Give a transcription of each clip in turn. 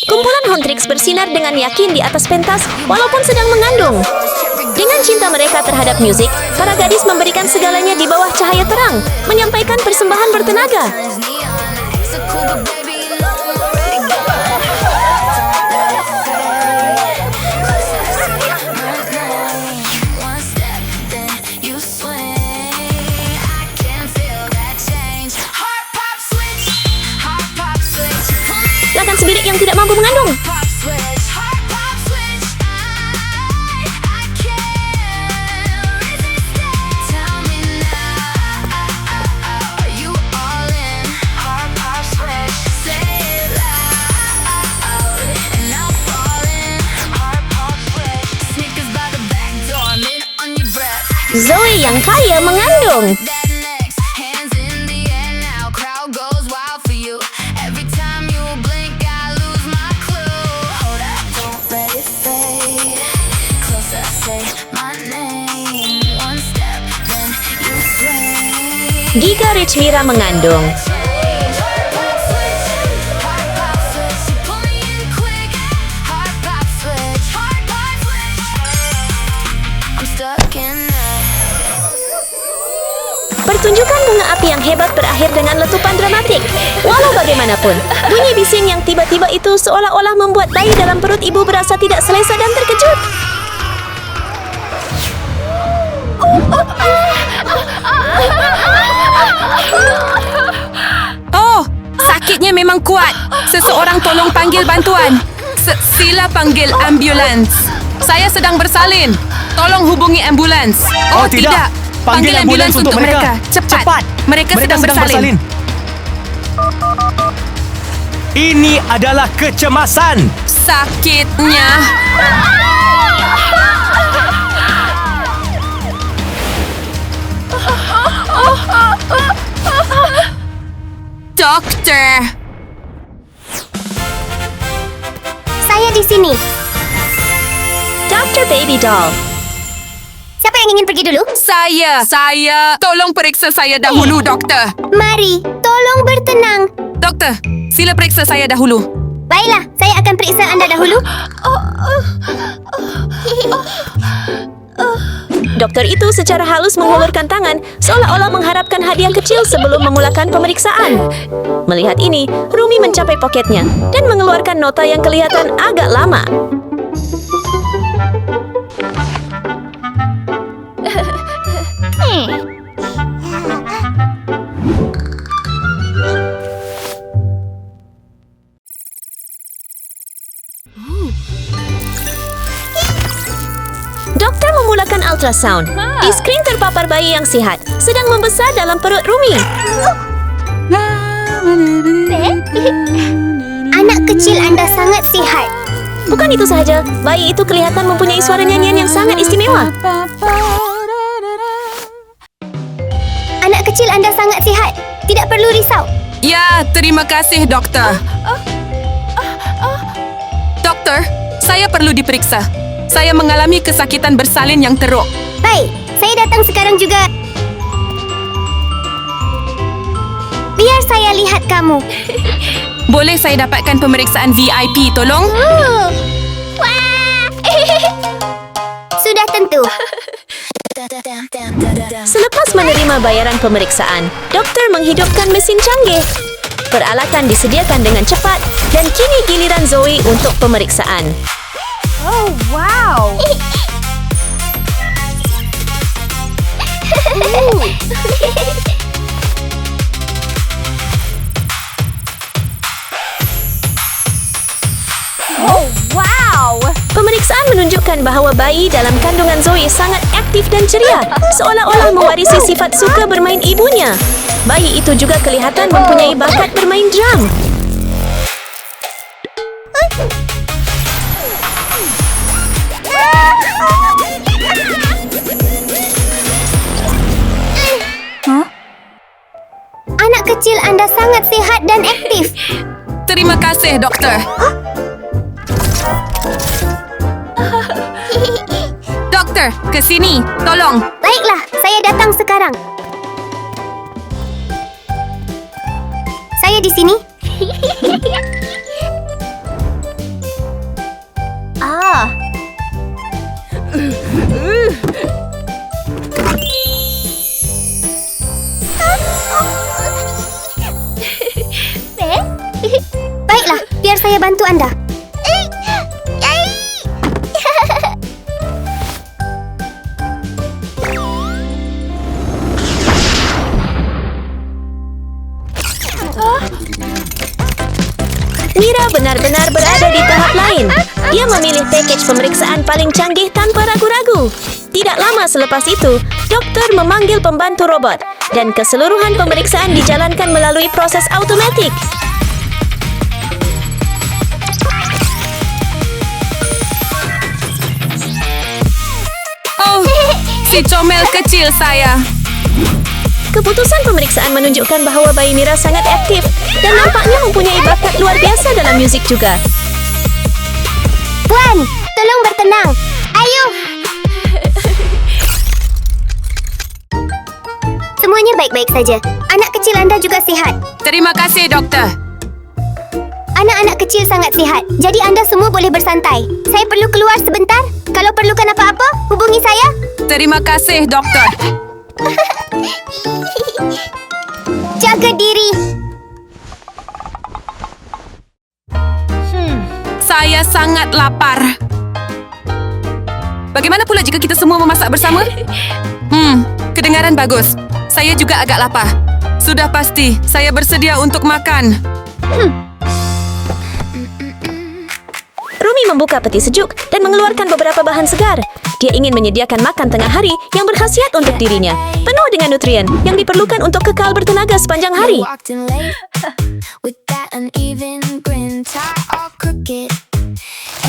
Kumpulan Huntrix bersinar dengan yakin di atas pentas walaupun sedang mengandung. Dengan cinta mereka terhadap musik, para gadis memberikan segalanya di bawah cahaya terang, menyampaikan persembahan bertenaga. Lakan sebirik yang tidak mampu mengandung. Zoe yang kaya mengandung. Giga Richmira mengandung. Pertunjukan bunga api yang hebat berakhir dengan letupan dramatik. Walau bagaimanapun, bunyi bising yang tiba-tiba itu seolah-olah membuat bayi dalam perut ibu berasa tidak selesa dan terkejut. Oh, sakitnya memang kuat. Seseorang tolong panggil bantuan. Sila panggil ambulans. Saya sedang bersalin. Tolong hubungi ambulans. Oh tidak. Panggil ambulans untuk mereka. Cepat. Mereka sedang bersalin. Ini adalah kecemasan. Sakitnya. Dokter. Saya di sini. Dr. Baby Doll. Siapa yang ingin pergi dulu? Saya. Tolong periksa saya dahulu, doktor. Mari, tolong bertenang. Doktor, sila periksa saya dahulu. Baiklah, saya akan periksa anda dahulu. Dokter itu secara halus mengulurkan tangan seolah-olah mengharapkan hadiah kecil sebelum memulakan pemeriksaan. Melihat ini, Rumi mencapai poketnya dan mengeluarkan nota yang kelihatan agak lama. Dokter memulakan ultrasound. Di skrin terpapar bayi yang sehat, sedang membesar dalam perut Rumi. Anak kecil anda sangat sihat. Bukan itu sahaja, bayi itu kelihatan mempunyai suara nyanyian yang sangat istimewa. Anak kecil anda sangat sihat. Tidak perlu risau. Ya, terima kasih, doktor. Doktor, saya perlu diperiksa. Saya mengalami kesakitan bersalin yang teruk. Baik, saya datang sekarang juga. Biar saya lihat kamu. Boleh saya dapatkan pemeriksaan VIP, tolong? Wah! Sudah tentu. Selepas menerima bayaran pemeriksaan, dokter menghidupkan mesin canggih. Peralatan disediakan dengan cepat dan kini giliran Zoe untuk pemeriksaan. Oh, wow! Oh, wow! Pemeriksaan menunjukkan bahawa bayi dalam kandungan Zoe sangat aktif dan ceria, seolah-olah mewarisi sifat suka bermain ibunya. Bayi itu juga kelihatan mempunyai bakat bermain drum. Anak kecil anda sangat sehat dan aktif. Terima kasih, doktor. Doktor, ke sini. Tolong. Baiklah, saya datang sekarang. Saya di sini. biar saya bantu anda. Mira benar-benar berada di tahap lain. Dia memilih pakej pemeriksaan paling canggih tanpa ragu-ragu. Tidak lama selepas itu, dokter memanggil pembantu robot dan keseluruhan pemeriksaan dijalankan melalui proses automatik. Oh, si comel kecil saya. Keputusan pemeriksaan menunjukkan bahawa bayi Mira sangat aktif dan nampaknya mempunyai bakat luar biasa dalam muzik juga. Puan, tolong bertenang. Ayo. Semuanya baik-baik saja. Anak kecil anda juga sihat. Terima kasih, doktor. Anak-anak kecil sangat sihat. Jadi anda semua boleh bersantai. Saya perlu keluar sebentar. Kalau perlukan apa-apa, hubungi saya. Terima kasih, doktor. Jaga diri. Saya sangat lapar. Bagaimana pula jika kita semua memasak bersama? Kedengaran bagus. Saya juga agak lapar. Sudah pasti, saya bersedia untuk makan. Rumi membuka peti sejuk dan mengeluarkan beberapa bahan segar. Dia ingin menyediakan makan tengah hari yang berkhasiat untuk dirinya, penuh dengan nutrien yang diperlukan untuk kekal bertenaga sepanjang hari. Walked in late with that uneven grin, tie all crooked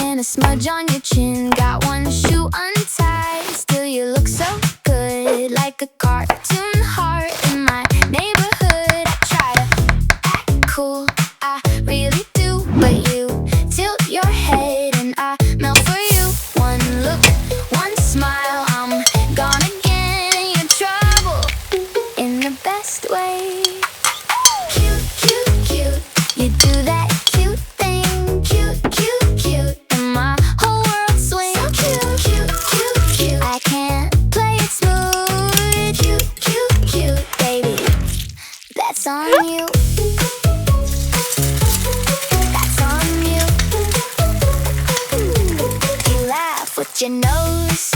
and a smudge on your chin. Got one shoe untied, still you look so good, like a cartoon heart in my neighborhood. I try to act cool, I really do, but you tilt your head and I melt for you. One look, one smile, I'm gone again in your trouble, in the best way. Cute, cute, cute, you do that cute thing. Cute, cute, cute, and my whole world swings. So cute, cute, cute, cute, I can't play it smooth. Cute, cute, cute, baby, that's on you. That's on you. You laugh with your nose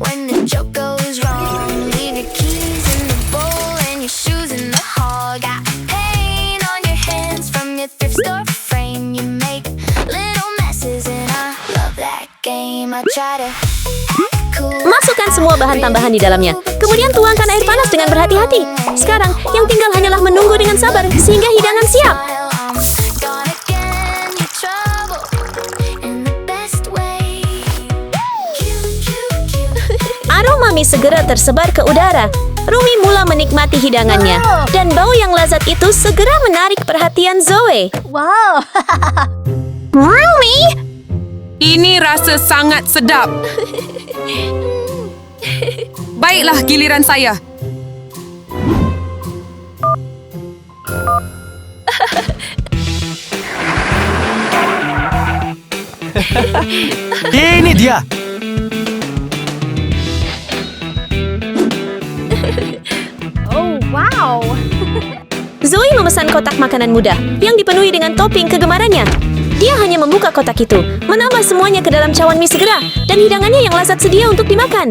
when the joke goes wrong. Leave your keys in the bowl and your shoes in the hall. Got paint on your hands from your thrift store frame. You make little messes and I love that game. I try to act cool. Masukkan semua bahan tambahan di dalamnya. Kemudian tuangkan air panas dengan berhati-hati. Sekarang, yang tinggal hanyalah menunggu dengan sabar sehingga hidangan siap. I'm gone again, your trouble, in the best way. Cute, cute, cute. Aroma mie segera tersebar ke udara. Rumi mula menikmati hidangannya. Dan bau yang lazat itu segera menarik perhatian Zoe. Rumi, Ini rasa sangat sedap. Baiklah, giliran saya. Ini dia. Zoe memesan kotak makanan mudah yang dipenuhi dengan topping kegemarannya. Dia hanya membuka kotak itu, menambah semuanya ke dalam cawan mie segera, dan hidangannya yang lazat sedia untuk dimakan.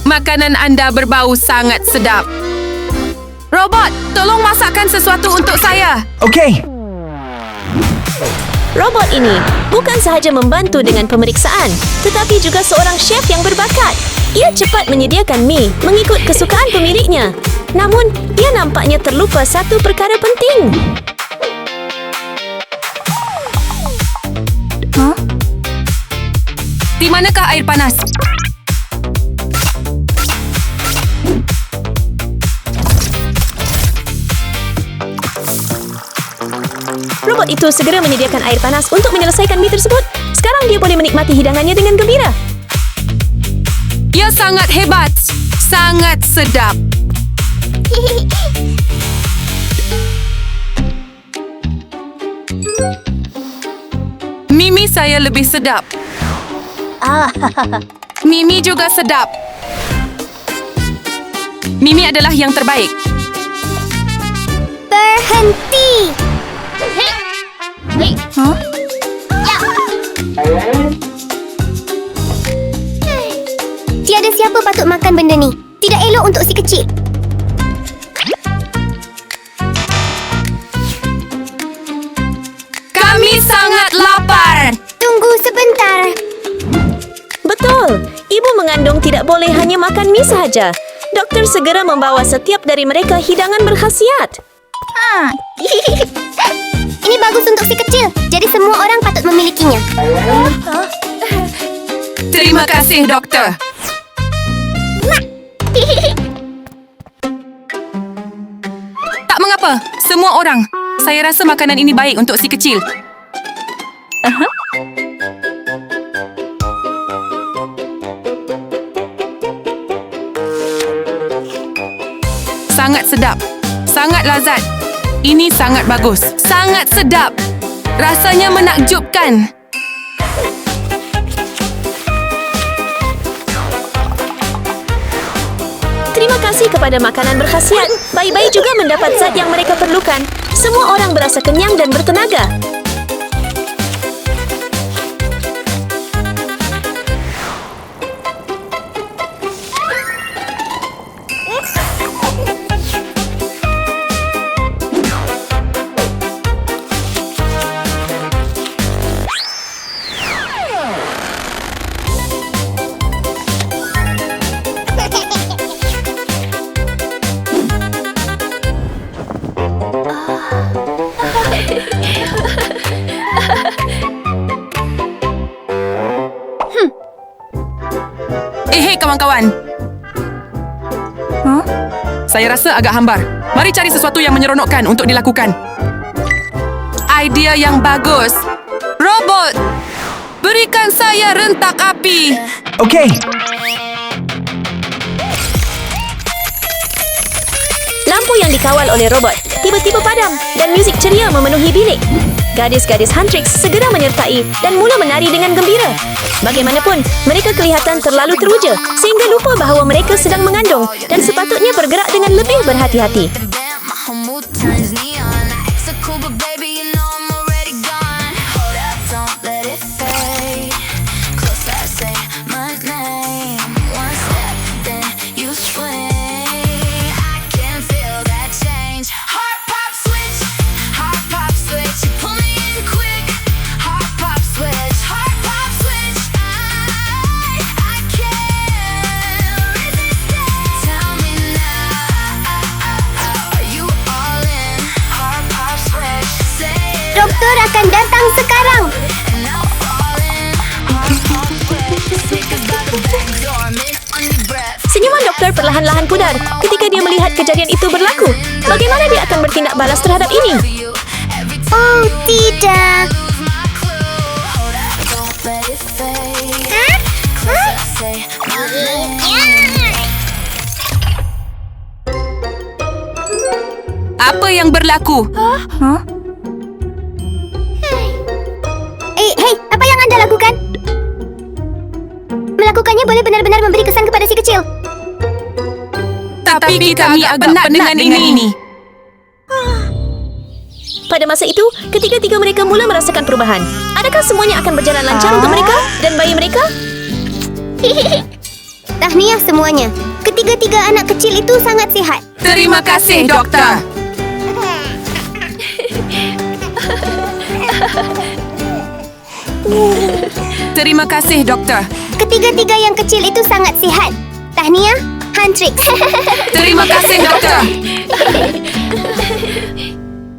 Makanan anda berbau sangat sedap. Robot, tolong masakkan sesuatu untuk saya. Okey. Robot ini bukan sahaja membantu dengan pemeriksaan, tetapi juga seorang chef yang berbakat. Ia cepat menyediakan mie mengikut kesukaan pemiliknya. Namun, dia nampaknya terlupa satu perkara penting. Di manakah air panas? Robot Robot itu segera menyediakan air panas untuk menyelesaikan mie tersebut. Sekarang dia boleh menikmati hidangannya dengan gembira. Ia sangat hebat. Sangat sedap. Mimi saya lebih sedap. Mimi juga sedap. Mimi adalah yang terbaik. Berhenti! Tiada siapa patut makan benda ni. Tidak elok untuk si kecil. Kami sangat lapar. Tunggu sebentar. Betul, ibu mengandung tidak boleh hanya makan mie sahaja. Doktor segera membawa setiap dari mereka hidangan berkhasiat. Ini bagus untuk si kecil. Jadi semua orang patut memilikinya. Terima kasih, doktor. Tak mengapa, semua orang. Saya rasa makanan ini baik untuk si kecil. Sangat sedap. Sangat lazat. Ini sangat bagus. Sangat sedap. Rasanya menakjubkan. Terima kasih kepada makanan berkhasiat. Bayi-bayi juga mendapat zat yang mereka perlukan. Semua orang berasa kenyang dan bertenaga. Hei kawan-kawan. Saya rasa agak hambar. Mari cari sesuatu yang menyeronokkan untuk dilakukan. Idea yang bagus. Robot, berikan saya rentak api. Okey. Lampu yang dikawal oleh robot tiba-tiba padam dan muzik ceria memenuhi bilik. Gadis-gadis Huntrix segera menyertai dan mula menari dengan gembira. Bagaimanapun, mereka kelihatan terlalu teruja sehingga lupa bahawa mereka sedang mengandung dan sepatutnya bergerak dengan lebih berhati-hati. Doktor akan datang sekarang. Senyuman doktor perlahan-lahan pudar ketika dia melihat kejadian itu berlaku. Bagaimana dia akan bertindak balas terhadap ini? Oh, tidak. Apa yang berlaku? Hei, apa yang anda lakukan? Melakukannya boleh benar-benar memberi kesan kepada si kecil. Tapi kami agak penat dengan ini. Pada masa itu, ketiga-tiga mereka mula merasakan perubahan. Adakah semuanya akan berjalan lancar untuk mereka dan bayi mereka? Tahniah semuanya. Ketiga-tiga anak kecil itu sangat sihat. Terima kasih, doktor. Terima kasih, doktor. Ketiga-tiga yang kecil itu sangat sihat. Tahniah, Huntrix. Terima kasih, doktor.